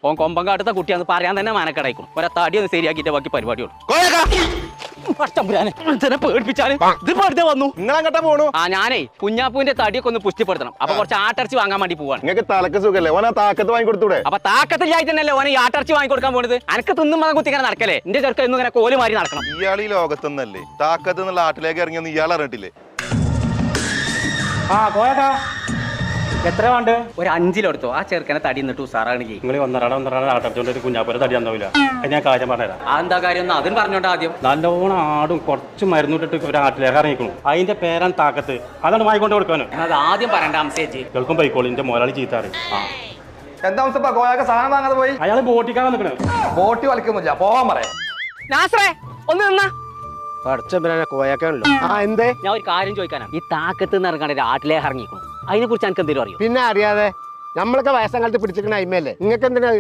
ഓൻ കൊമ്പങ്കാട്ടത്തെ കുട്ടിയാന്ന് പറയാൻ തന്നെ മാനക്കടയിക്കും ഒരെ തടി ഒന്ന് ശരിയാക്കിയിട്ട് ബാക്കി പരിപാടിയുള്ളൂ. പേടിപ്പിച്ചാല് ഇത് വെറുതെ വന്നു. നിങ്ങൾ അങ്ങോട്ടാ പോണു? ആ ഞാനേ കുഞ്ഞാപ്പൂവിന്റെ തടിയൊക്കെ ഒന്ന് പുഷ്ടിപ്പെടുത്തണം. അപ്പൊ കുറച്ച് ആട്ടർച്ചി വാങ്ങാൻ വേണ്ടി പോവാണ്. നിങ്ങൾക്ക് തലക്ക് സുഖല്ലേ? ഓനാ താക്കത്ത് വാങ്ങി കൊടുത്തൂടെ? അപ്പൊ താക്കത്തില്ലായിട്ട് തന്നെയല്ലേ ഓനെ ഈ ആട്ടർച്ചി വാങ്ങിക്കൊടുക്കാൻ പോണത്. അനക്ക് തിന്നും മതം കുത്തിങ്ങനെ നടക്കല്ലേ? എന്റെ ചെറുക്ക ഇന്നും ഇങ്ങനെ കോല് മാറി നടക്കണം. ഇയാൾ ഈ ലോകത്തൊന്നല്ലേ താക്കത്ത് എന്നുള്ള ആട്ടിലേക്ക് ഇറങ്ങിയൊന്നും ഇയാൾ അറിഞ്ഞിട്ടില്ലേ? എത്ര വേണ്ട? ഒരു 5 കിലോ എടുത്തോ. ആ ചെറുക്കനെ തടി നിന്നിട്ട് ഉസാറാണെങ്കിൽ നിങ്ങൾ ഒന്നരാട ആട്ടടിച്ചോണ്ട് ഒരു കുഞ്ഞാപ്പൂരെ തടി തന്നില്ല. ഞാൻ കാര്യം പറഞ്ഞുതരാം. അതെന്താ കാര്യം ഒന്ന് അതും പറഞ്ഞോണ്ട് ആദ്യം. നല്ലോണം ആടും കുറച്ച് മരുന്നിട്ടിട്ട് ഒരു ആട്ടിലേക്ക് ഇറങ്ങിക്കണം. അതിന്റെ പേരാണ് താക്കത്ത്. അതാണ് വാങ്ങിക്കൊണ്ട് കൊടുക്കാനും. അത് ആദ്യം പറയണ്ട അംസേജ്. കേൾക്കും പൈക്കോളിന്റെ മുതലാളി ചീത്താറ്. എന്താ കോയാക്ക സാധനം വാങ്ങാതെ പോയി? അയാൾ ബോട്ടിക്കാൻ നിൽക്കണേ. ബോട്ടി വലിക്കുന്നില്ല, പോവാൻ പറയാം. നാസറേ ഒന്ന് നിന്നാ. കോയാക്കാണല്ലോ. ആ എന്തേ? ഞാൻ ഒരു കാര്യം ചോദിക്കാനാണ്. ഈ താക്കത്ത് നിന്ന് ഇറങ്ങാണ്ട് ആട്ടിലേക്ക് ഇറങ്ങിക്കണം. അതിനെ കുറിച്ച് എനിക്ക് എന്തെങ്കിലും അറിയോ? പിന്നെ അറിയാതെ നമ്മളൊക്കെ വയസ്സാം കാലത്ത് പിടിച്ചിരിക്കണ അയിമല്ലേ? നിങ്ങൾക്ക് എന്തിനാ?